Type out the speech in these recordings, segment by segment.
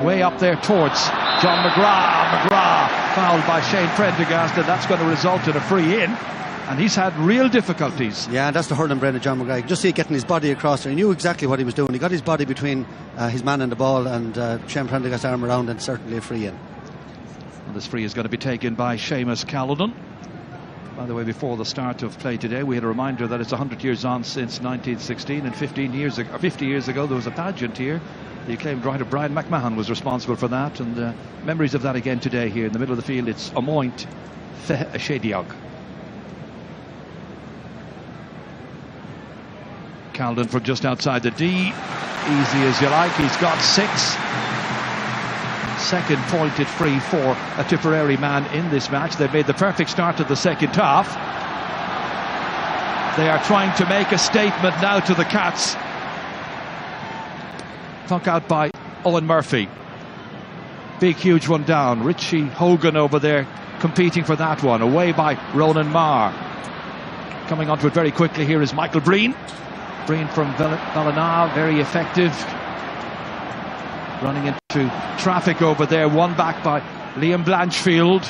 way up there towards John McGrath. McGrath fouled by Shane Prendergast, and that's going to result in a free in. And he's had real difficulties. Yeah, and that's the hurling brain of John McGrath. You can just see it getting his body across there. He knew exactly what he was doing. He got his body between his man and the ball, and Shane Prendergast's arm around, and certainly a free in. And this free is going to be taken by Seamus Callanan. By the way, before the start of play today, we had a reminder that it's 100 years on since 1916, and 50 years ago there was a pageant here. The acclaimed writer Brian McMahon was responsible for that, and memories of that again today here in the middle of the field. It's Amoint Shediog. Calden from just outside the D, easy as you like. He's got 6. Second pointed free for a Tipperary man in this match. They've made the perfect start to the second half. They are trying to make a statement now to the Cats. Puck out by Owen Murphy. Big huge one down. Richie Hogan over there competing for that one. Away by Ronan Marr. Coming onto it very quickly here is Michael Breen. Breen from Ballina, very effective. Running into traffic over there. One back by Liam Blanchfield.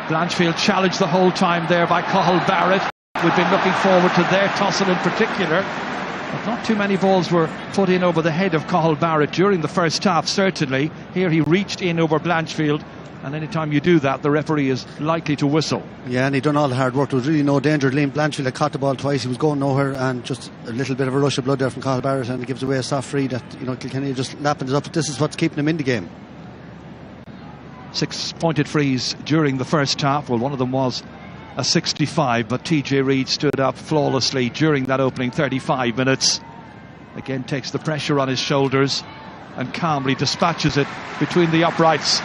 Blanchfield challenged the whole time there by Cathal Barrett. We've been looking forward to their tussle in particular. But not too many balls were put in over the head of Cathal Barrett during the first half, certainly. Here he reached in over Blanchfield. And anytime you do that, the referee is likely to whistle. Yeah, and he'd done all the hard work. There was really no danger. Liam Blanchfield had caught the ball twice. He was going nowhere, and just a little bit of a rush of blood there from Cathal Barrett, and it gives away a soft free that, Kilkenny just lapping it up. But this is what's keeping him in the game. 6 pointed frees during the first half. Well, one of them was a 65, but TJ Reid stood up flawlessly during that opening 35 minutes. Again, takes the pressure on his shoulders and calmly dispatches it between the uprights.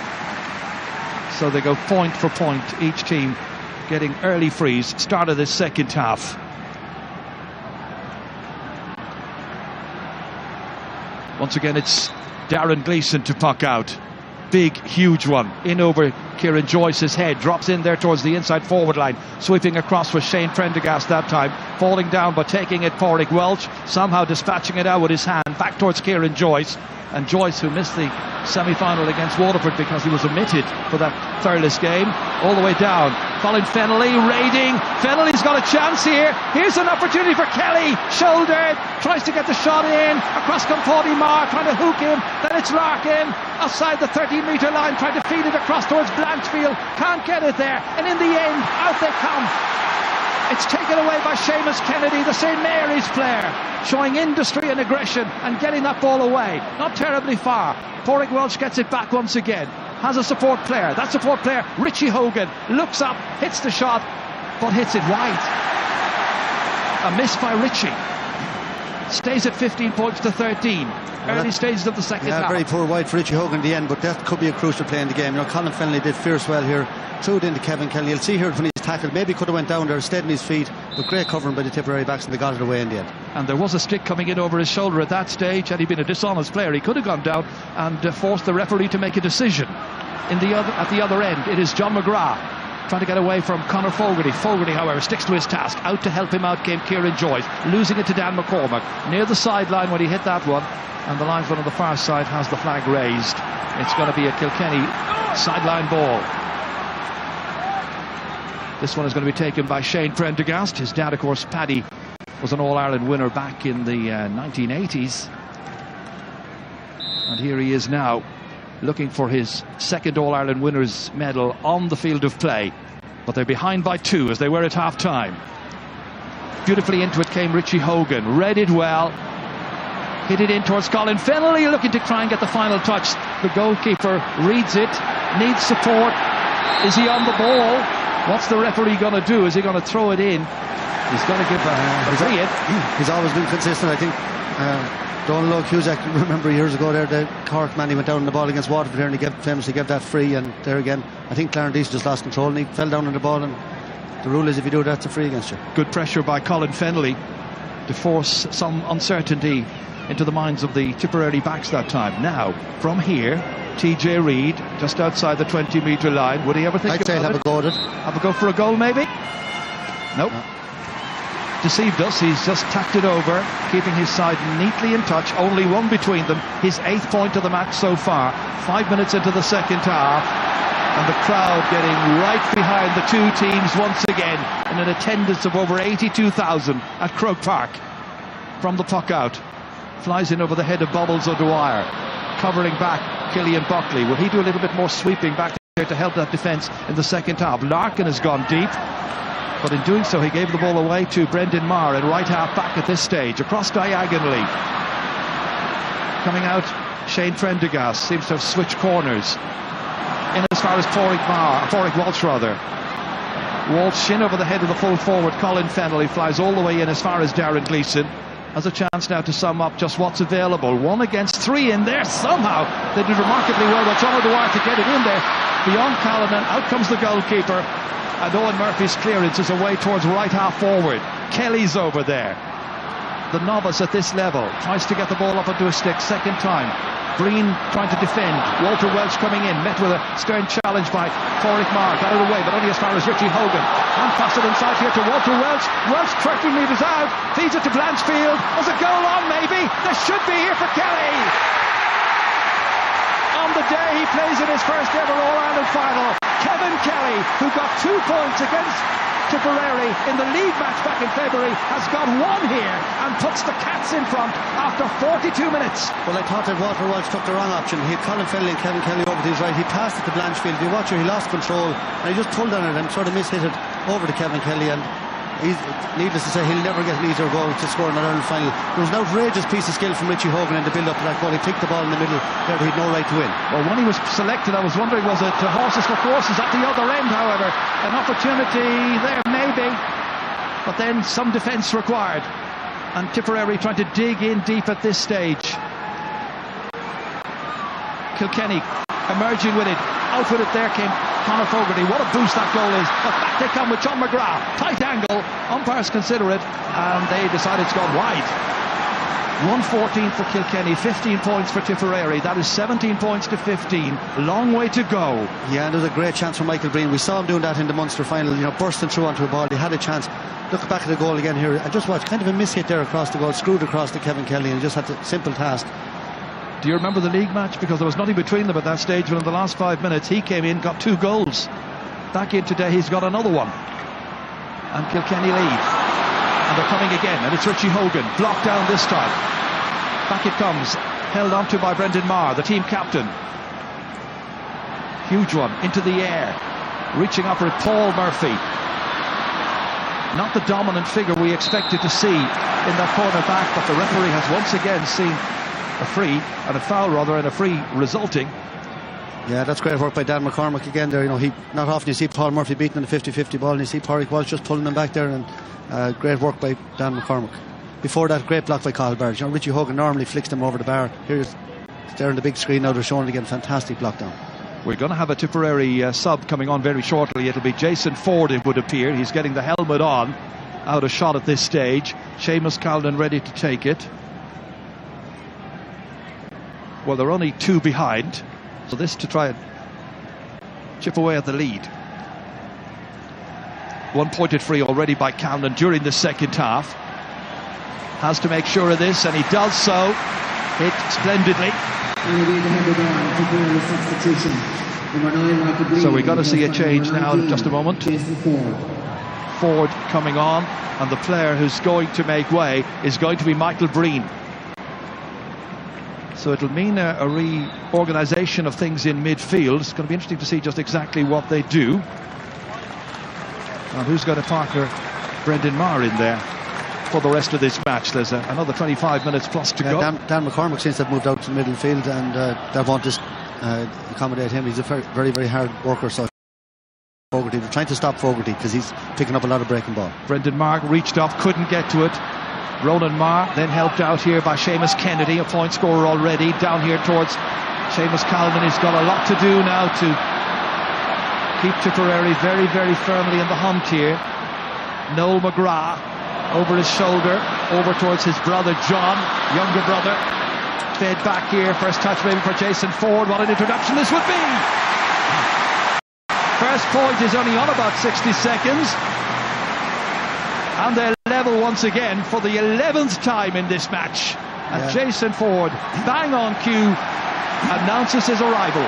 So they go point for point, each team getting early frees. Start of this second half. Once again, it's Darren Gleeson to puck out. Big, huge one. In over Kieran Joyce's head. Drops in there towards the inside forward line. Sweeping across was Shane Prendergast that time. Falling down but taking it, Pádraig Welch. Somehow dispatching it out with his hand. Back towards Kieran Joyce. And Joyce, who missed the semi-final against Waterford because he was omitted for that Thurles game, all the way down. Colin Fennelly raiding. Fennelly's got a chance here. Here's an opportunity for Kelly. Shouldered. Tries to get the shot in. Across comes Pádraig Marr, trying to hook him. Then it's Larkin outside the 13-metre line, trying to feed it across towards Blanchfield. Can't get it there. And in the end, out they come. It's taken away by Seamus Kennedy, the St Mary's player, showing industry and aggression and getting that ball away. Not terribly far. Pádraig Welch gets it back once again. Has a support player. That support player, Richie Hogan, looks up, hits the shot, but hits it wide. A miss by Richie. Stays at 15 points to 13. Early stages of the second half. Very poor wide for Richie Hogan in the end, but that could be a crucial play in the game. Colin Fennelly did fierce well here. Threw it into Kevin Kelly. You'll see here when he's tackled, maybe could have went down there, stayed on his feet, but great covering by the Tipperary backs, and they got it away in the end. And there was a stick coming in over his shoulder at that stage. Had he been a dishonest player, he could have gone down and forced the referee to make a decision. At the other end, it is John McGrath trying to get away from Conor Fogarty. Fogarty, however, sticks to his task. Out to help him out came Kieran Joyce, losing it to Dan McCormack near the sideline when he hit that one, and the linesman on the far side has the flag raised. It's going to be a Kilkenny sideline ball. This one is going to be taken by Shane Prendergast. His dad, of course, Paddy, was an All-Ireland winner back in the 1980s. And here he is now, looking for his second All-Ireland winners medal on the field of play. But they're behind by 2 as they were at half-time. Beautifully into it came Richie Hogan. Read it well. Hit it in towards Colin Fennelly, looking to try and get the final touch. The goalkeeper reads it, needs support. Is he on the ball? What's the referee going to do? Is he going to throw it in? He's going to give a free in. He's always been consistent, I think. Donald Cusack, remember years ago there, the Cork man, he went down on the ball against Waterford here and he famously gave that free, and there again, I think Clarence Deese just lost control and he fell down on the ball, and the rule is if you do that, it's a free against you. Good pressure by Colin Fennelly to force some uncertainty into the minds of the Tipperary backs that time. Now, from here, TJ Reid, just outside the 20-metre line. Would he ever think I'd say about have it? a go at it. Have a go for a goal, maybe? Nope. No. deceived us. He's just tapped it over, keeping his side neatly in touch. Only one between them. His 8th point of the match so far. 5 minutes into the second half, and the crowd getting right behind the two teams once again, in an attendance of over 82,000 at Croke Park. From the puck out, flies in over the head of Bubbles O'Dwyer, covering back Killian Buckley. Will he do a little bit more sweeping back there to help that defence in the second half? Larkin has gone deep, but in doing so he gave the ball away to Brendan Maher in right half back at this stage, across diagonally. Coming out, Shane Prendergast seems to have switched corners in as far as Pádraig Walsh rather. Walsh in over the head of the full forward Colin Fennell. He flies all the way in as far as Darren Gleeson. Has a chance now to sum up just what's available. 1 against 3 in there somehow. They did remarkably well with John O'Dwyer to get it in there. Beyond Callanan, out comes the goalkeeper. And Owen Murphy's clearance is away towards right half forward. Kelly's over there. The novice at this level tries to get the ball up onto a stick second time. Breen trying to defend. Walter Welch coming in, met with a stern challenge by Pádraig Maher. Got it away, but only as far as Richie Hogan. And pass it inside here to Walter Welch. Welch 30 metres out, feeds it to Blanchfield. There's a goal on maybe. There should be here for Kelly. On the day he plays in his first ever All-Ireland final, Kevin Kelly, who got 2 points against Tipperary in the league match back in February, has got 1 here and puts the Cats in front after 42 minutes. Well, I thought that Walter Walsh took the wrong option. He had Colin Fennell and Kevin Kelly over to his right. He passed it to Blanchfield. If you watch it, he lost control and he just pulled on it and sort of mishit it over to Kevin Kelly, and needless to say, he'll never get an easier goal to score in an Ireland final. There was an outrageous piece of skill from Richie Hogan in the build-up to that goal. He picked the ball in the middle there, he'd no right to win. Well, when he was selected, I was wondering, was it horses for courses at the other end? However, an opportunity there maybe, but then some defence required, and Tipperary trying to dig in deep at this stage. Kilkenny emerging with it. Out with it there came Conor Fogarty. What a boost that goal is. But back they come with John McGrath. Tight angle. Umpires consider it, and they decide it's gone wide. 114 for Kilkenny, 15 points for Tipperary. That is 17 points to 15. Long way to go. Yeah, and there was a great chance for Michael Breen. We saw him doing that in the Munster final, bursting through onto a ball. He had a chance. Look back at the goal again here. I just watched kind of a miss hit there across the goal, screwed across to Kevin Kelly, and he just had a simple task. Do you remember the league match? Because there was nothing between them at that stage, but in the last 5 minutes he came in, got 2 goals. Back in today he's got another one. And Kilkenny lead. And they're coming again, and it's Richie Hogan, blocked down this time. Back it comes, held onto by Brendan Maher, the team captain. Huge one, into the air. Reaching up with Paul Murphy. Not the dominant figure we expected to see in that corner back, but the referee has once again seen a free, and a foul rather, and a free resulting. Yeah, that's great work by Dan McCormack again there. Not often you see Paul Murphy beating on the 50-50 ball, and you see Pádraig Walsh just pulling him back there, and great work by Dan McCormack. Before that, great block by Cathal Barge. Richie Hogan normally flicks them over the bar. Here's there on the big screen now, they're showing it again. Fantastic block down. We're going to have a Tipperary sub coming on very shortly. It'll be Jason Ford, it would appear. He's getting the helmet on, out of shot at this stage. Seamus Callan ready to take it. Well, they're only 2 behind, so this to try and chip away at the lead. 1 pointed free already by Callan during the second half. Has to make sure of this, and he does so. Hit splendidly. So we've got to see a change now in just a moment. Ford coming on, and the player who's going to make way is going to be Michael Breen. So it'll mean a reorganisation of things in midfield. It's going to be interesting to see just exactly what they do. And who's going to partner Brendan Maher in there for the rest of this match. There's another 25 minutes plus to go. Dan McCormack seems to have moved out to middle field, and that won't just accommodate him. He's a very, very hard worker. So Fogarty, they're trying to stop Fogarty because he's picking up a lot of breaking ball. Brendan Maher reached off, couldn't get to it. Ronan Maher then helped out here by Seamus Kennedy, a point scorer already, down here towards Seamus Callan. He's got a lot to do now to keep Tipperary very, very firmly in the hunt here. Noel McGrath over his shoulder, over towards his brother John, younger brother. Fed back here, first touch maybe for Jason Ford. What an introduction this would be! First point is only on about 60 seconds. And they'll level once again for the 11th time in this match. And Jason Ford, bang on cue, announces his arrival.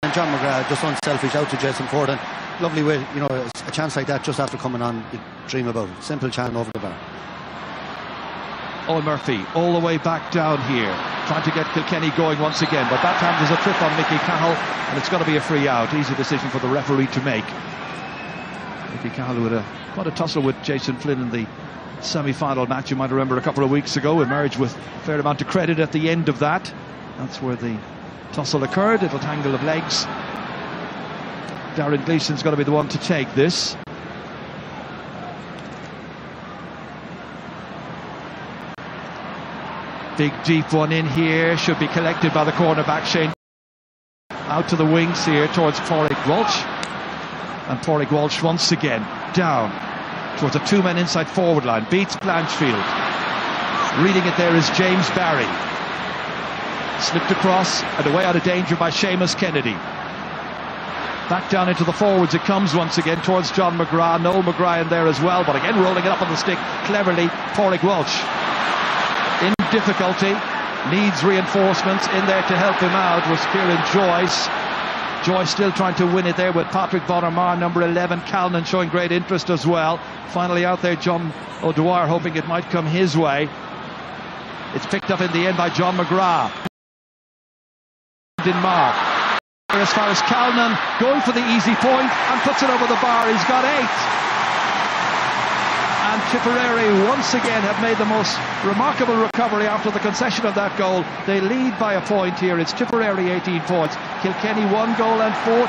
And John McGrath just unselfish out to Jason Ford, and lovely way, you know, a chance like that just after coming on, you dream about it. Simple chance over the bar. Owen Murphy all the way back down here, trying to get Kilkenny going once again, but that time there's a trip on Mickey Cahill and it's going to be a free out. Easy decision for the referee to make. Mickey Cahill with quite a tussle with Jason Flynn in the semi-final match, you might remember, a couple of weeks ago. Emerged with a fair amount of credit at the end of that. That's where the tussle occurred, little tangle of legs. Darren Gleeson's got to be the one to take this. Big deep one in here, should be collected by the cornerback Shane. Out to the wings here towards Pádraig Walsh, and Pádraig Walsh once again down towards a two-man inside forward line, beats Blanchfield. Reading it there is James Barry. Slipped across and away out of danger by Seamus Kennedy. Back down into the forwards it comes once again towards John McGrath. Noel McGrath in there as well, but again rolling it up on the stick cleverly, Pádraig Walsh. In difficulty, needs reinforcements. In there to help him out was Kieran Joyce. Joyce still trying to win it there with Patrick Bonner-Marr, number 11. Calnan showing great interest as well. Finally out there, John O'Dwyer hoping it might come his way. It's picked up in the end by John McGrath. In Mark. As far as Calnan going for the easy point and puts it over the bar. He's got 8. And Tipperary once again have made the most remarkable recovery after the concession of that goal. They lead by a point here. It's Tipperary 18 points. Kilkenny 1 goal and 14.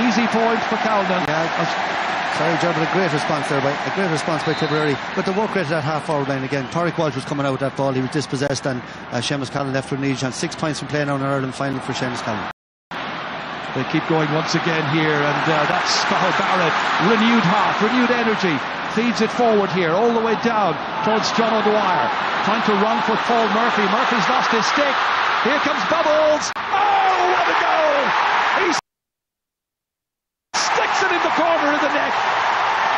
Easy point for Calnan. Sorry, Joe, but a great response there, a great response by Tipperary. But the work rate at that half forward line again. Pádraig Walsh was coming out with that ball. He was dispossessed, and Seamus Callan left with an easy chance. 6 points from play now in Hurling Final for Seamus Callan. They keep going once again here, and that's Cathal Barrett. Renewed heart, renewed energy. Feeds it forward here, all the way down towards John O'Dwyer. Trying to run for Paul Murphy. Murphy's lost his stick. Here comes Bubbles. Oh, what a goal! He sticks it in the corner of the net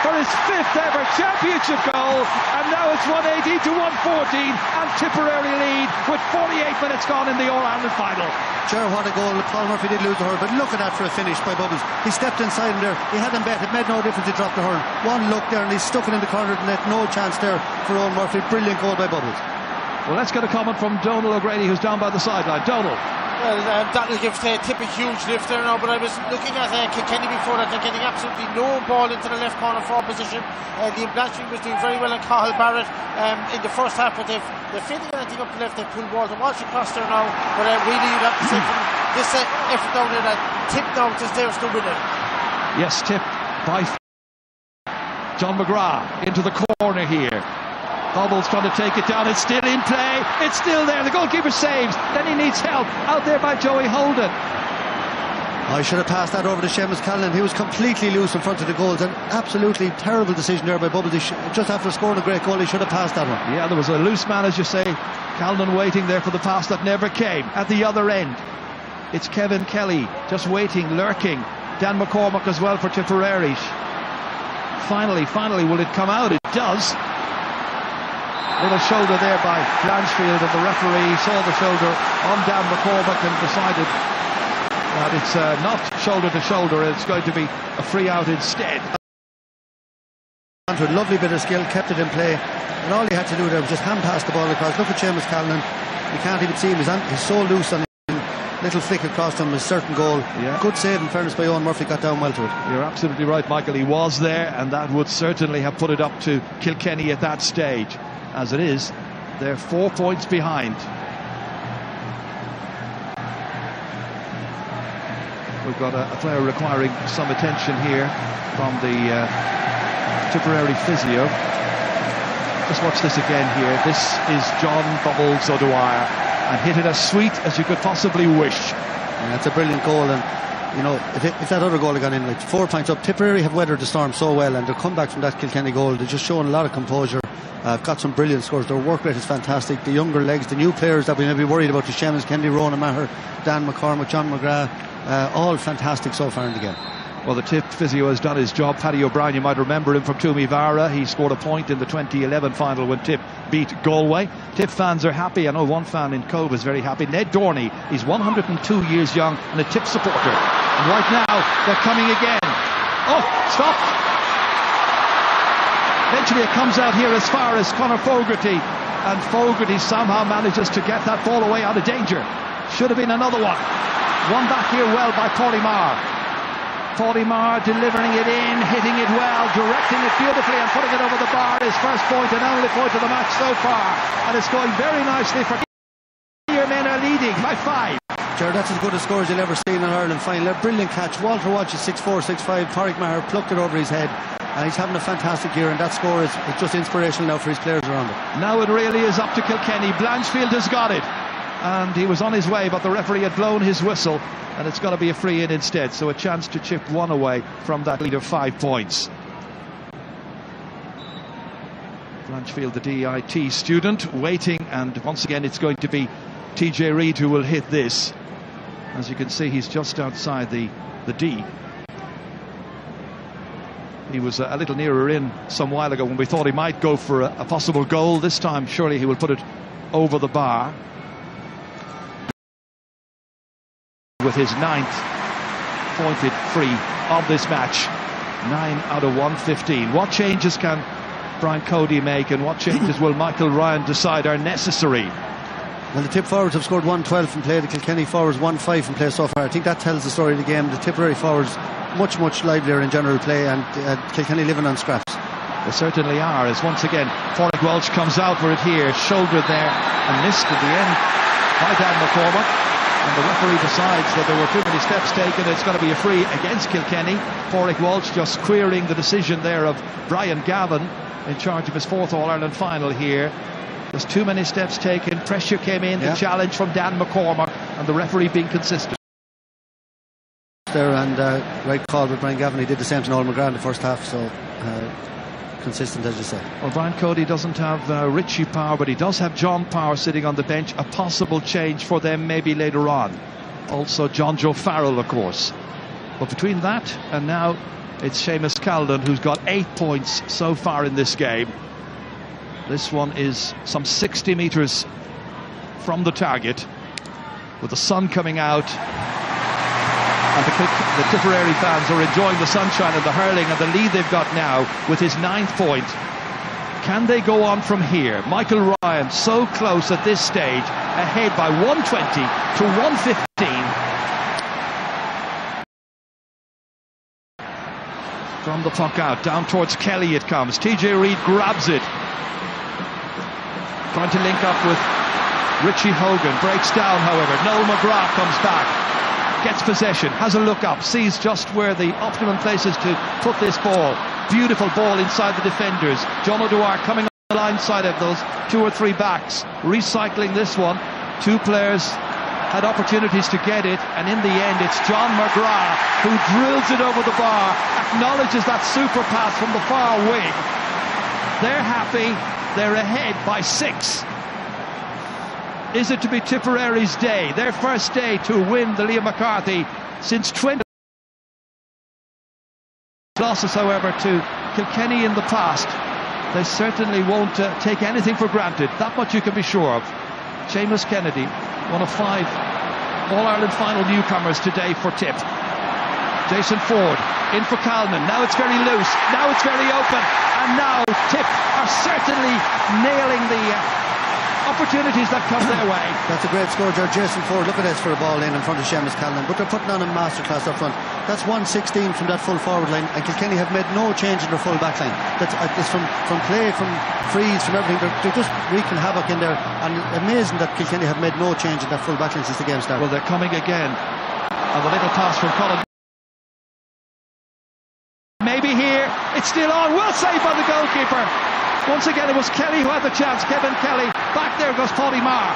for his 5th ever championship goal, and now it's 180 to 114, and Tipperary lead with 48 minutes gone in the All-Ireland final. Sure, what a goal. Paul Murphy did lose the hurl, but look at that for a finish by Bubbles. He stepped inside him there, he had him bet, it made no difference, he dropped the hurl. One look there and he stuck it in the corner of the net. No chance there for Owen Murphy. Brilliant goal by Bubbles. Well, let's get a comment from Donal O'Grady, who's down by the sideline. Donal. Well, that will give Tip a huge lift there now, but I was looking at Kilkenny before that. They're getting absolutely no ball into the left corner forward position. Liam Blanchfield was doing very well on Cathal Barrett in the first half, but they're failing anything up the left. They pull Walter Walsh across there now, but really you'd have to say from this effort down there that Tip now is there's the winner. Yes, Tip by John McGrath into the corner here. Bubbles trying to take it down. It's still in play. It's still there. The goalkeeper saves. Then he needs help. Out there by Joey Holden. I should have passed that over to Seamus Callan. He was completely loose in front of the goals. An absolutely terrible decision there by Bubbles. Just after scoring a great goal, he should have passed that one. Yeah, there was a loose man, as you say. Callan waiting there for the pass that never came. At the other end, it's Kevin Kelly just waiting, lurking. Dan McCormack as well for Tipperary. Finally, will it come out? It does. Little shoulder there by Blanchfield, and the referee saw the shoulder on Dan McCormack and decided that it's not shoulder to shoulder, it's going to be a free out instead. A lovely bit of skill, kept it in play, and all he had to do there was just hand pass the ball across. Look at Seamus Callan, you can't even see him, he's so loose on him. Little flick across him, a certain goal. Yeah. Good save in fairness by Owen Murphy, got down well to it. You're absolutely right, Michael, he was there, and that would certainly have put it up to Kilkenny at that stage. As it is, they're 4 points behind. We've got a player requiring some attention here from the Tipperary physio. Just watch this again here. This is John Bubbles O'Dwyer, and hit it as sweet as you could possibly wish. Yeah, that's a brilliant goal, and you know, if that other goal had gone in, like 4 points up. Tipperary have weathered the storm so well, and they're come back from that Kilkenny goal. They're just showing a lot of composure. Got some brilliant scores. Their work rate is fantastic. The younger legs, the new players that we may be worried about, the Seamus Kennedy, Ronan Maher, Dan McCormack, John McGrath, all fantastic so far in the game. Well, the Tip physio has done his job. Paddy O'Brien, you might remember him from Toomey Vara. He scored a point in the 2011 final when Tip beat Galway. Tip fans are happy. I know one fan in Cove is very happy. Ned Dorney, he's 102 years young and a Tip supporter. And right now, they're coming again. Oh, stop! Eventually it comes out here as far as Conor Fogarty. And Fogarty somehow manages to get that ball away out of danger. Should have been another one. Won back here well by Portimar. Portimar delivering it in, hitting it well, directing it beautifully and putting it over the bar. His first point and only point of the match so far. And it's going very nicely for your men are leading by 5. Jared, that's as good a score as you'll ever see in an Hurling final. A brilliant catch. Walter Walsh is 6'4", 6'5". Pádraig Maher plucked it over his head. And he's having a fantastic year, and that score is just inspirational now for his players around it. Now it really is up to Kilkenny. Blanchfield has got it. And he was on his way, but the referee had blown his whistle. And it's got to be a free in instead. So a chance to chip one away from that lead of 5 points. Blanchfield, the DIT student, waiting. And once again, it's going to be TJ Reid who will hit this. As you can see, he's just outside the D. He was a little nearer in some while ago when we thought he might go for a possible goal. This time, surely he will put it over the bar. With his 9th pointed free of this match. 9 out of 115. What changes can Brian Cody make, and what changes will Michael Ryan decide are necessary? Well, the Tip forwards have scored 112 from play. The Kilkenny forwards 1-5 from play so far. I think that tells the story of the game. The Tipperary forwards much livelier in general play, and Kilkenny living on scraps. They certainly are, as once again Pádraig Walsh comes out for it here, shouldered there and missed at the end by Dan McCormack. And the referee decides that there were too many steps taken. It's going to be a free against Kilkenny. Pádraig Walsh just querying the decision there of Brian Gavin, in charge of his 4th All-Ireland final here. There's too many steps taken. Pressure came in, the challenge from Dan McCormack, and the referee being consistent. There, and right call with Brian Gavin. He did the same to Noel McGrath in the first half, so consistent, as you say. Well, Brian Cody doesn't have Richie Power, but he does have John Power sitting on the bench. A possible change for them maybe later on. Also John Joe Farrell, of course. But between that and now, it's Seamus Calden who's got 8 points so far in this game. This one is some 60 metres from the target, with the sun coming out. And the Tipperary fans are enjoying the sunshine and the hurling and the lead they've got now with his 9th point. Can they go on from here? Michael Ryan so close at this stage, ahead by 120 to 115. From the puck out, down towards Kelly it comes. TJ Reid grabs it. Trying to link up with Richie Hogan. Breaks down, however. Noel McGrath comes back. Gets possession, has a look up, sees just where the optimum place is to put this ball. Beautiful ball inside the defenders. John O'Dwyer coming on the line side of those 2 or 3 backs. Recycling this one. 2 players had opportunities to get it, and in the end it's John McGrath who drills it over the bar, acknowledges that super pass from the far wing. They're happy, they're ahead by 6. Is it to be Tipperary's day, their first day to win the Liam McCarthy since 20 losses, however, to Kilkenny in the past? They certainly won't take anything for granted. That much you can be sure of. Seamus Kennedy, one of 5 All-Ireland final newcomers today for Tip. Jason Ford in for Calman. Now it's very loose, now it's very open, and now Tip are certainly nailing the opportunities that come their way. That's a great score, George. Jason Ford, look at this for a ball in front of Seamus Callan, but they're putting on a masterclass up front. That's 116 from that full forward line, and Kilkenny have made no change in their full back line. That's from play, from frees, from everything. They're just wreaking havoc in there, and amazing that Kilkenny have made no change in that full back line since the game started. Well, they're coming again, and the little pass from Colin. Maybe here, it's still on, well saved by the goalkeeper. Once again it was Kelly who had the chance, Kevin Kelly. Back there goes Portimar.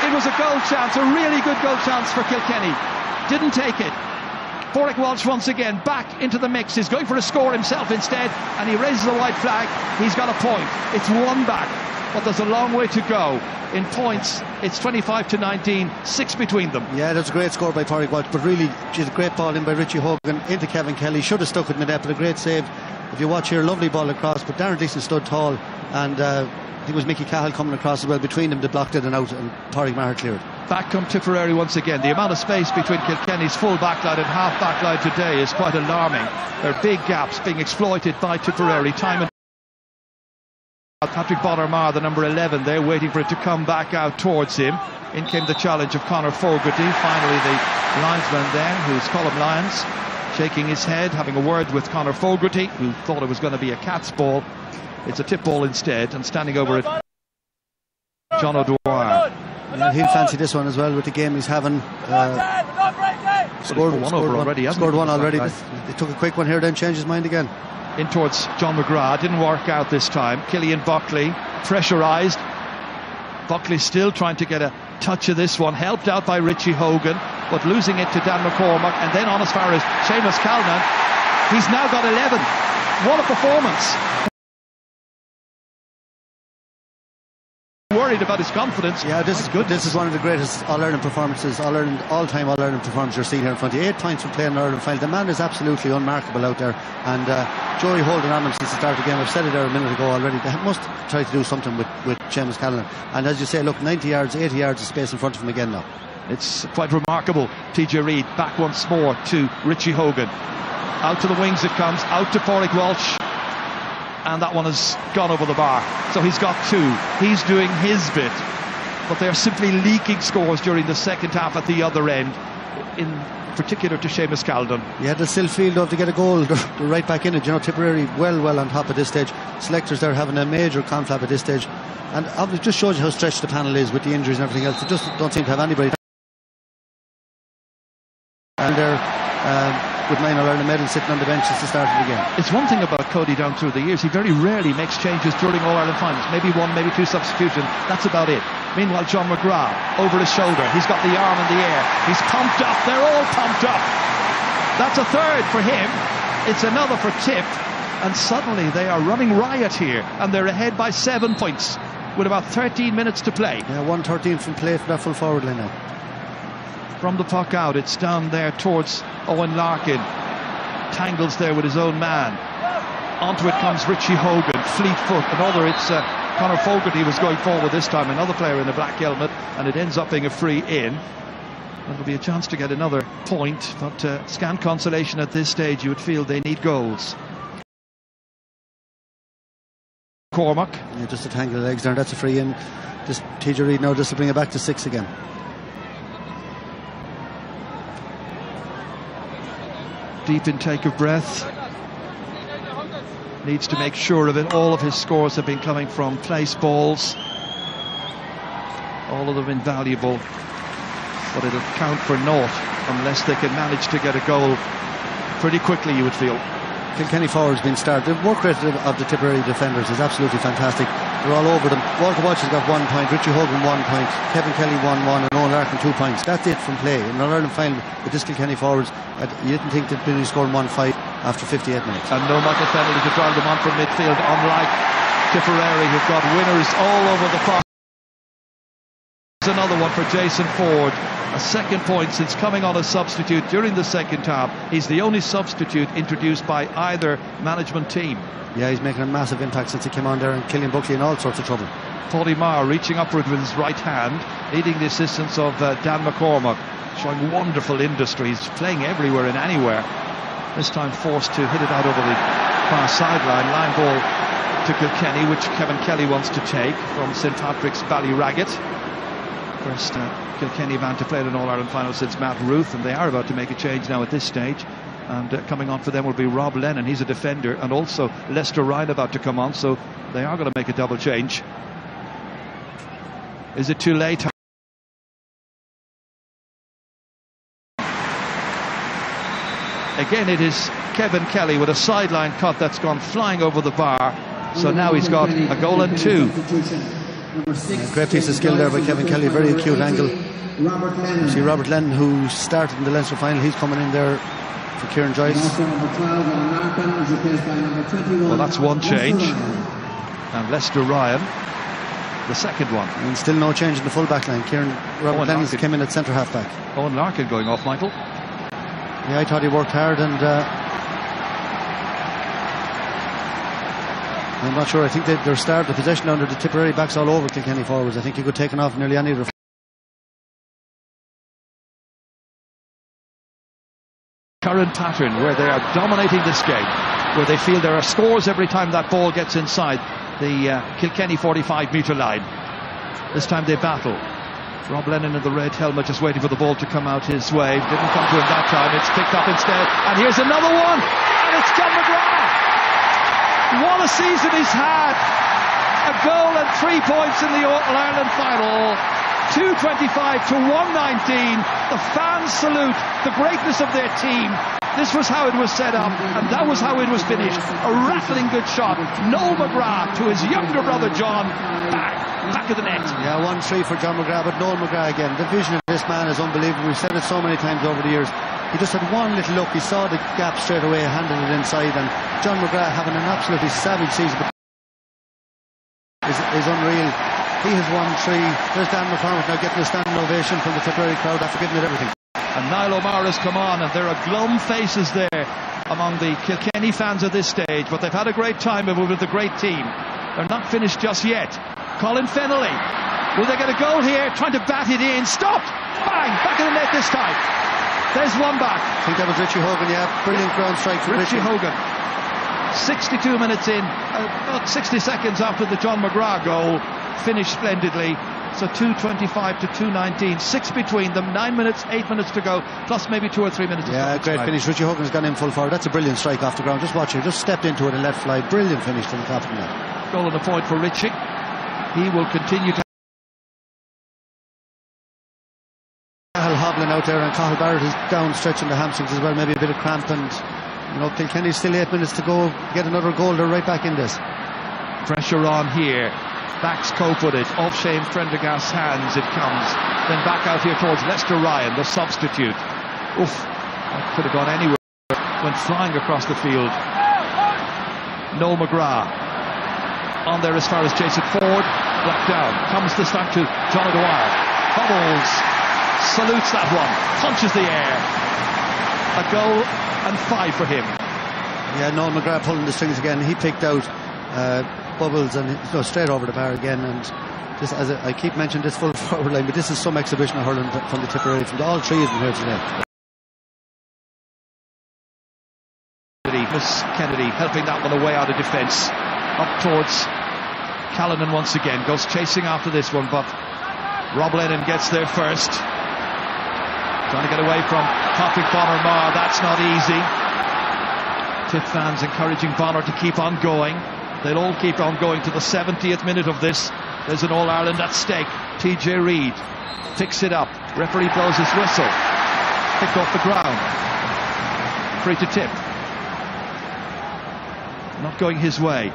It was a goal chance, a really good goal chance for Kilkenny. Didn't take it. Pádraig Walsh once again back into the mix. He's going for a score himself instead, and he raises the white flag. He's got a point. It's one back, but there's a long way to go. In points, it's 25-19, 6 between them. Yeah, that's a great score by Pádraig Walsh, but really, she's a great ball in by Richie Hogan into Kevin Kelly. Should have stuck with mid-net, but a great save. If you watch here, lovely ball across, but Darren Gleeson stood tall, and I think it was Mickey Cahill coming across as well. Between them, they blocked it and out, and Pádraig Maher cleared. Back come Tipperary once again. The amount of space between Kilkenny's full backline and half backline today is quite alarming. There are big gaps being exploited by Tipperary time and Patrick Bonner-Maher, the number 11 there, waiting for it to come back out towards him. In came the challenge of Conor Fogarty. Finally the linesman then, who's Colm Lyons, shaking his head, having a word with Conor Fogarty, who thought it was going to be a cat's ball. It's a tip ball instead, and standing over it, John O'Dwyer. Yeah, he'll fancy this one as well with the game he's having. Scored one already. They took a quick one here, then changed his mind again. In towards John McGrath, didn't work out this time. Killian Buckley pressurised. Buckley still trying to get a touch of this one, helped out by Richie Hogan, but losing it to Dan McCormack, and then on as far as Seamus Calnan. He's now got 11. What a performance. Worried about his confidence. Yeah, this is good. This is one of the greatest All-Ireland performances, all-time All-Ireland performance you're seeing here in front of you. 8 points from playing in Ireland final. The man is absolutely unmarkable out there, and Joey holding on him since the start of the game. I've said it there a minute ago already. They must try to do something with Seamus Callan. And as you say, look, 90 yards, 80 yards of space in front of him again now. It's quite remarkable. TJ Reid back once more to Richie Hogan. Out to the wings it comes, out to Pádraig Walsh. And that one has gone over the bar. So he's got 2. He's doing his bit. But they're simply leaking scores during the second half at the other end, in particular to Seamus Callan. Yeah, they'll still feel though to get a goal. They're right back in it. You know, Tipperary well on top at this stage. Selectors there having a major conflab at this stage. And it just shows you how stretched the panel is with the injuries and everything else. They just don't seem to have anybody. And they're with 9 All-Ireland medals sitting on the bench since the start of the game. It's one thing about Cody down through the years. He very rarely makes changes during All-Ireland finals. Maybe 1, maybe 2 substitutions. That's about it. Meanwhile, John McGrath over his shoulder. He's got the arm in the air. He's pumped up. They're all pumped up. That's a third for him. It's another for Tip. And suddenly they are running riot here. And they're ahead by 7 points with about 13 minutes to play. Yeah, 1:13 from play from that full forward line now. From the puck out, it's down there towards Owen Larkin. Tangles there with his own man. Onto it comes Richie Hogan, fleet foot. Another, it's Conor Fogarty was going forward this time, another player in a black helmet, and it ends up being a free in. That'll be a chance to get another point, but scant consolation at this stage. You would feel they need goals. Cormac. Yeah, just a tangle of legs there, that's a free in. Just TJ Reid now just to bring it back to 6 again. Deep intake of breath. Needs to make sure of it. All of his scores have been coming from place balls. All of them invaluable. But it'll count for naught unless they can manage to get a goal pretty quickly, you would feel. Kilkenny forwards been started. The work rate of the Tipperary defenders is absolutely fantastic. They're all over them. Walter Walsh has got 1 point, Richie Hogan 1 point, Kevin Kelly 1-1, and Owen Larkin 2 points. That's it from play. In an Ireland final with this Kilkenny forwards, you didn't think they'd be scoring 1-5 after 58 minutes. And no Michael penalty to drive them on from midfield, unlike Tipperary, who've got winners all over the cross. There's another one for Jason Ford. A second point since coming on as substitute during the second half. He's the only substitute introduced by either management team. Yeah, he's making a massive impact since he came on there, and Killian Buckley in all sorts of trouble. Pádraig Maher reaching upward with his right hand, needing the assistance of Dan McCormack, showing wonderful industry. He's playing everywhere and anywhere. This time forced to hit it out over the far sideline. Line ball to Kilkenny, which Kevin Kelly wants to take from St Patrick's Ballyragget. First Kilkenny man to play in an All-Ireland final since Matt Ruth, and they are about to make a change now at this stage. And coming on for them will be Rob Lennon. He's a defender, and also Lester Ryan about to come on, so they are going to make a double change. Is it too late? Again, it is Kevin Kelly with a sideline cut that's gone flying over the bar. So now he's got a goal and 2. Great piece of skill there by Kevin Kelly, very acute angle. You see Robert Lennon, who started in the Leinster final, he's coming in there for Kieran Joyce. Well, that's one change. And Lester Ryan, the second one. And still no change in the full back line. Robert Lennon came in at centre half back. Owen Larkin going off, Michael. Yeah, I thought he worked hard, and I'm not sure. I think they're starved the possession under the Tipperary backs all over Kilkenny forwards. I think he could take off nearly any of the current pattern where they are dominating this game, where they feel there are scores every time that ball gets inside the Kilkenny 45-metre line. This time they battle. Rob Lennon in the red helmet just waiting for the ball to come out his way. Didn't come to him that time. It's picked up instead, and here's another one, and it's John McGrath. What a season he's had. A goal and 3 points in the All-Ireland final. 225 to 119. The fans salute the greatness of their team. This was how it was set up, and that was how it was finished. A rattling good shot. Noel McGrath to his younger brother John. Back of the net. Yeah, 1-3 for John McGrath, but Noel McGrath again. The vision of this man is unbelievable. We've said it so many times over the years. He just had one little look. He saw the gap straight away, handed it inside, and John McGrath having an absolutely savage season is unreal. He has won 3. There's Dan McCormick now getting a standing ovation from the Tipperary crowd after giving it everything. And Niall O'Mara has come on, and there are glum faces there among the Kilkenny fans at this stage, but they've had a great time with a great team. They're not finished just yet. Colin Fennelly, will they get a goal here? Trying to bat it in, stopped, bang, back in the net this time. There's one back. I think that was Richie Hogan. Yeah, brilliant ground strike for Richie Hogan. 62 minutes in, about 60 seconds after the John McGrath goal, finished splendidly. So 2:25 to 2:19, 6 between them, 9 minutes, 8 minutes to go, plus maybe 2 or 3 minutes. Yeah, great finish. Richie Hogan's gone in full forward. That's a brilliant strike off the ground. Just watch it. Just stepped into it and let fly. Brilliant finish from the top of the net. Goal and a point for Richie. He will continue to. Cahill hobbling out there, and Cahill Barrett is down, stretching the hamstrings as well. Maybe a bit of cramp, and Kilkenny's still 8 minutes to go. Get another goal. They're right back in this. Pressure on here. Backs cope with it. Off Shane Prendergast's hands it comes. Then back out here towards Lester Ryan, the substitute. Oof, that could have gone anywhere. Went flying across the field. Noel McGrath on there as far as Jason Ford. Black down. Comes this time to John O'Dwyer. Hobbles. Salutes that one. Punches the air. A goal and 5 for him. Yeah, Noel McGrath pulling the strings again. He picked out Bubbles and straight over the bar again. And just as I keep mentioning this full forward line, but this is some exhibition of hurling from the Tipperary, from all 3 of them here today. Miss Kennedy helping that one away out of defence. Up towards Callanan once again. Goes chasing after this one, but Rob Lennon gets there first. Trying to get away from Patrick Bonner-Marr. That's not easy. Tip fans encouraging Bonner to keep on going. They'll all keep on going to the 70th minute of this. There's an All-Ireland at stake. TJ Reid picks it up. Referee blows his whistle. Picked off the ground. Free to Tip. Not going his way.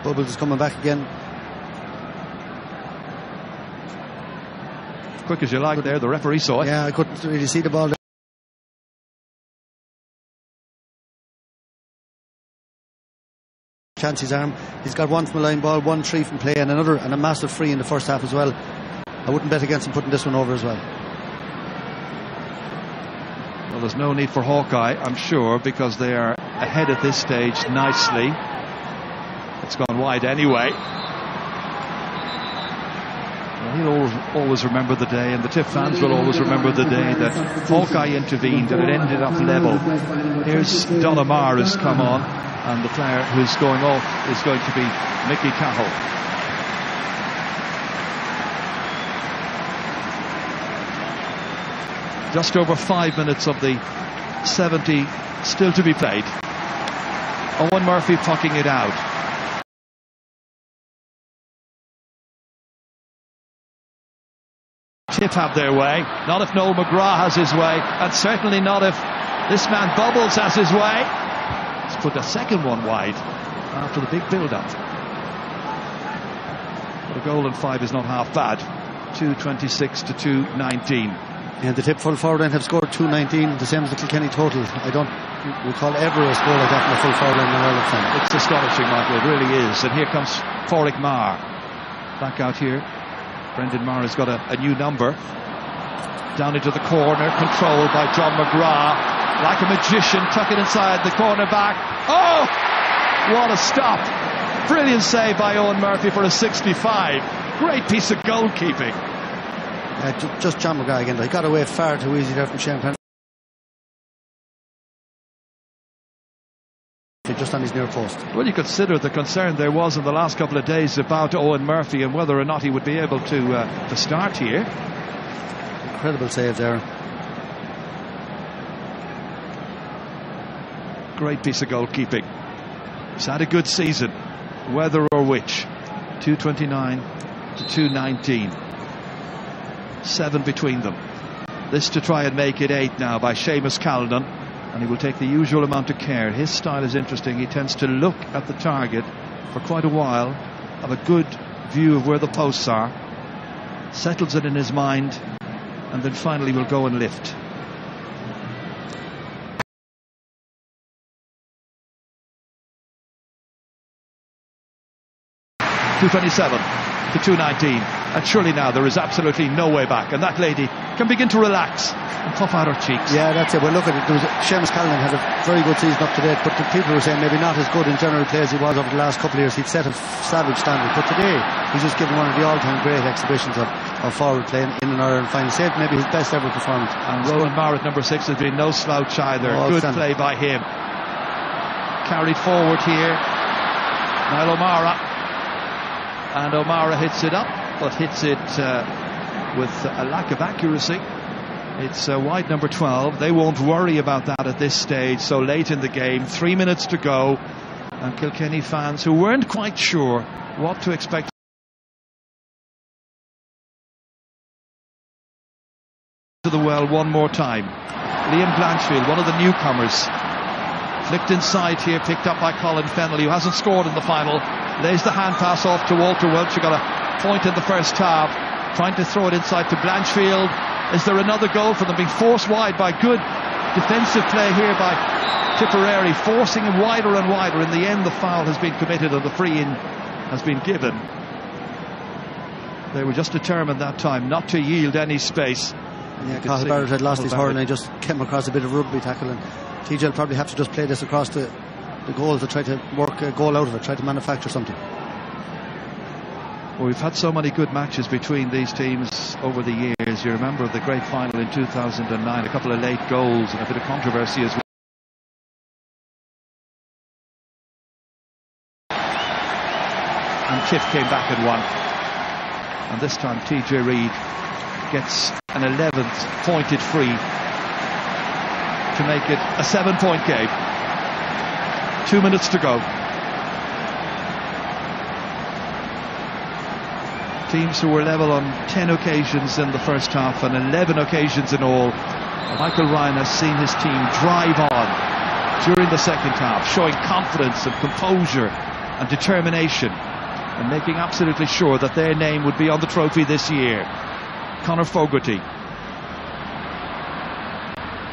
Bubbles is coming back again. Quick as you like there. The referee saw it. Yeah, I couldn't really see the ball there. Chance his arm. He's got one from a line ball, 1-3 from play, and another, and a massive free in the first half as well. I wouldn't bet against him putting this one over as well. Well, there's no need for Hawkeye, I'm sure, because they are ahead at this stage nicely. It's gone wide anyway. Well, he'll always remember the day, and the Tiff fans will always remember the day that Hawkeye intervened and it ended up level. Here's Donamar has come on, and the player who's going off is going to be Mickey Cahill. Just over 5 minutes of the 70 still to be played. Owen Murphy pucking it out. Tip have their way. Not if Noel McGrath has his way, and certainly not if this man Bubbles has his way. Let's put the second one wide after the big build-up. But a goal and 5 is not half bad. 2:26 to 2:19. And the Tip full forward line have scored 219, the same as the Kilkenny total. I don't recall ever a score like that in the full forward line in an Hurling final. It's astonishing, Michael, it really is. And here comes Fóric Marr back out here. Brendan Marr has got a new number. Down into the corner, controlled by John McGrath. Like a magician, tuck it inside the corner back. Oh! What a stop. Brilliant save by Owen Murphy for a 65. Great piece of goalkeeping. Just John McGrath again. He got away far too easy there from Shane Penn. Just on his near post. Well, you consider the concern there was in the last couple of days about Owen Murphy and whether or not he would be able to start here. Incredible save there. Great piece of goalkeeping. He's had a good season, whether or which. 229 to 219. 7 between them. This to try and make it 8 now by Seamus Callan, and he will take the usual amount of care. His style is interesting. He tends to look at the target for quite a while, have a good view of where the posts are, settles it in his mind, and then finally will go and lift. .227 to 219, and surely now there is absolutely no way back, and that lady can begin to relax and puff out her cheeks. Yeah, that's it. Well, look at it. Seamus Callan had a very good season up to date, but the people were saying maybe not as good in general play as he was over the last couple of years. He'd set a savage standard, but today he's just given one of the all-time great exhibitions of forward play in an Ireland final. Saved maybe his best ever performance. And Rowan Marr at number 6 has been no slouch either. Good play by him. Carried forward here, Niall O'Mara. And O'Mara hits it up, but hits it with a lack of accuracy. It's wide number 12. They won't worry about that at this stage, so late in the game. 3 minutes to go, and Kilkenny fans who weren't quite sure what to expect to the well one more time. Liam Blanchfield, one of the newcomers, flicked inside here, picked up by Colin Fennelly, who hasn't scored in the final. Lays the hand pass off to Walter Welch, who got a point in the first half. Trying to throw it inside to Blanchfield. Is there another goal for them? Being forced wide by good defensive play here by Tipperary, forcing him wider and wider. In the end, the foul has been committed and the free-in has been given. They were just determined that time not to yield any space. Yeah, Cathal Barrett had lost his hurling and just came across a bit of rugby tackle, and TJ will probably have to just play this across the goal to try to work a goal out of it, try to manufacture something. Well, we've had so many good matches between these teams over the years. You remember the great final in 2009, a couple of late goals and a bit of controversy as well. And Tiff came back and won. And this time TJ Reid gets an 11th pointed free to make it a 7-point game. 2 minutes to go. Teams who were level on 10 occasions in the first half and 11 occasions in all. Michael Ryan has seen his team drive on during the second half, showing confidence and composure and determination, and making absolutely sure that their name would be on the trophy this year. Conor Fogarty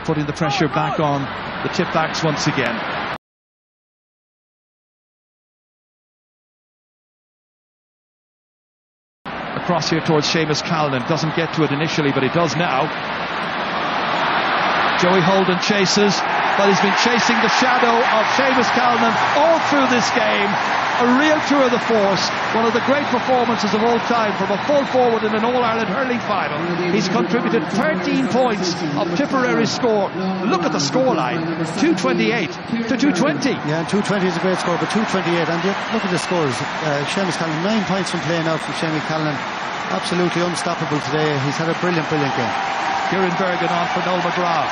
putting the pressure back on the tip backs once again. Across here towards Seamus Callan. Doesn't get to it initially, but he does now. Joey Holden chases, but he's been chasing the shadow of Seamus Callan all through this game. A real tour of the force. One of the great performances of all time from a full forward in an All-Ireland Hurling Final. He's contributed 13 points of Tipperary's score. Look at the scoreline. 228 to 220. Yeah, 220 is a great score, but 228. And look at the scores. Seamus Callan, 9 points from playing out from Seamus Callan. Absolutely unstoppable today. He's had a brilliant game. Kieran Bergen on for Noel McGrath.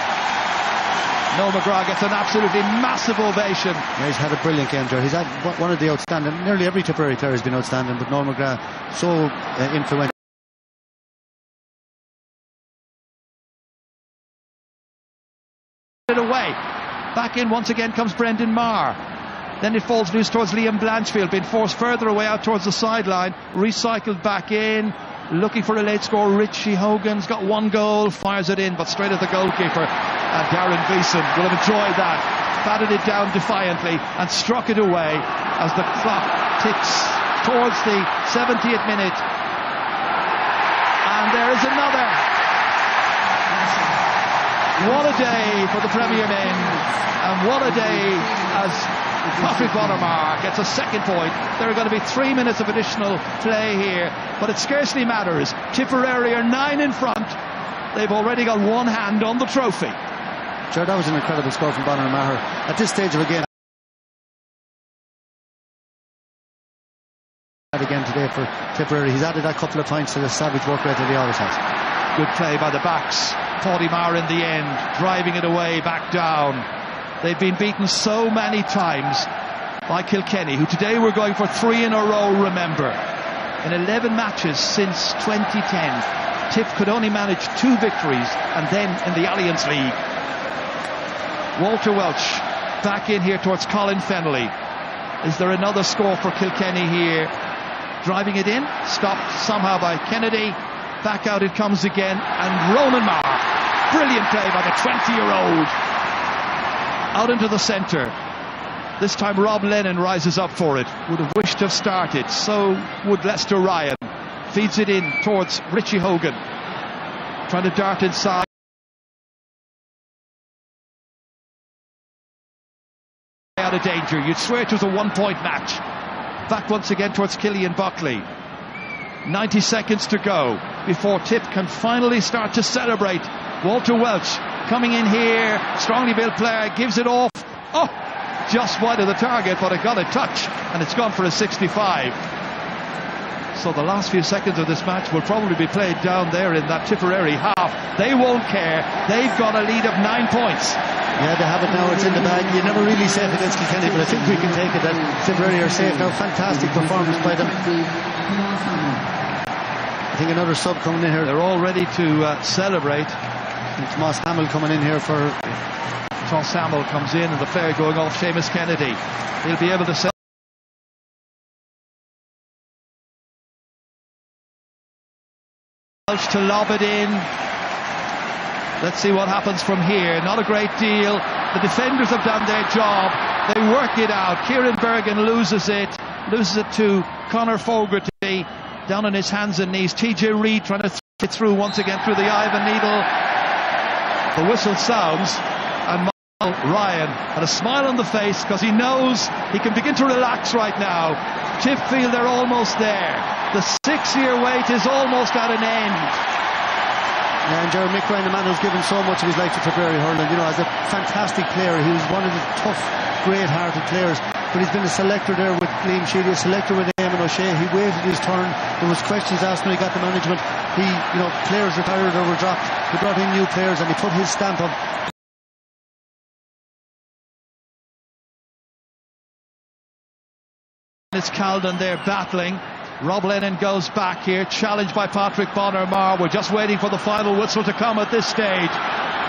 Noel McGrath gets an absolutely massive ovation. Yeah, he's had a brilliant game there. He's had one of the outstanding. Nearly every Tipperary player has been outstanding, but Noel McGrath so influential. Away. Back in once again comes Brendan Marr. Then it falls loose towards Liam Blanchfield, being forced further away out towards the sideline. Recycled back in. looking for a late score. Richie Hogan's got one goal, fires it in, but straight at the goalkeeper. Darren Gleeson will have enjoyed that, batted it down defiantly and struck it away as the clock ticks towards the 70th minute. And there is another. What a day for the Premier men, and what a day as Patrick Bonnermar gets a second point. There are going to be 3 minutes of additional play here, but it scarcely matters. Tipperary are 9 in front. They've already got one hand on the trophy. Sure, that was an incredible score from Bonnermar. At this stage of a game, again today for Tipperary, he's added a couple of points to the savage work rate that he always has. Good play by the backs. Paudimar in the end, driving it away back down. They've been beaten so many times by Kilkenny, who today were going for 3 in a row, remember. In 11 matches since 2010, Tip could only manage 2 victories, and then in the Alliance League. Walter Welch back in here towards Colin Fennelly. Is there another score for Kilkenny here? Driving it in, stopped somehow by Kennedy. Back out it comes again, and Ronan Marr, brilliant play by the 20-year-old, out into the centre. This time Rob Lennon rises up for it. Would have wished to have started, so would Lester Ryan. Feeds it in towards Richie Hogan, trying to dart inside. Out of danger. You'd swear it was a 1-point match. Back once again towards Killian Buckley. 90 seconds to go before Tip can finally start to celebrate. Walter Welch coming in here, strongly built player, gives it off. Oh, just wide of the target, but it got a touch, and it's gone for a 65. So the last few seconds of this match will probably be played down there in that Tipperary half. They won't care. They've got a lead of 9 points. Yeah, they have it now. It's in the bag. You're never really safe against Kilkenny, but I think we can take it that Tipperary are safe now. Fantastic performance by them. I think another sub coming in here. They're all ready to celebrate. It's Moss Hamill coming in here for... Moss Hamill comes in, and the flare going off Seamus Kennedy. He'll be able to say to lob it in. Let's see what happens from here. Not a great deal. The defenders have done their job. They work it out. Kieran Bergen loses it to Conor Fogarty, down on his hands and knees. TJ Reid trying to get through once again through the eye of a needle. The whistle sounds, and Ryan had a smile on the face because he knows he can begin to relax right now. Tip feel they're almost there. The 6-year wait is almost at an end. Yeah, and Jeremy Mick Ryan, the man who's given so much of his life to Tipperary Hurling, you know, as a fantastic player. He was one of the tough, great-hearted players, but he's been a selector there with Liam Sheedy, a selector with Eamon O'Shea. He waited his turn. There was questions asked when he got the management. Players retired or were dropped. He brought in new players and he put his stamp on. It's Calden there battling. Rob Lennon goes back here, challenged by Patrick Bonnermar. We're just waiting for the final whistle to come at this stage.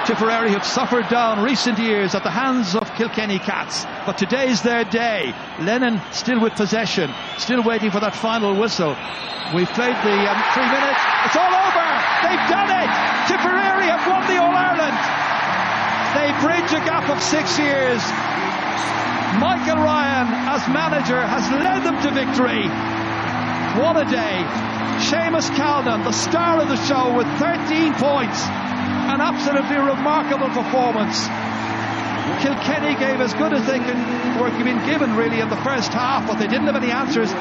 Tipperary have suffered down recent years at the hands of Kilkenny Cats, but today's their day. Lennon still with possession, still waiting for that final whistle. We've played the 3 minutes. It's all over. They've done it. Tipperary have won the All-Ireland. They bridge a gap of 6 years. Michael Ryan, as manager, has led them to victory. What a day. Seamus Calden, the star of the show, with 13 points. An absolutely remarkable performance. Kilkenny gave as good as they were being given really in the first half, but they didn't have any answers.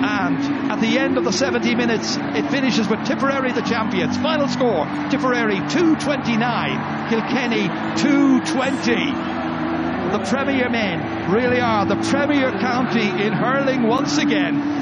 And at the end of the 70 minutes, it finishes with Tipperary the champions. Final score, Tipperary 229, Kilkenny 220. The Premier men really are the Premier county in hurling once again.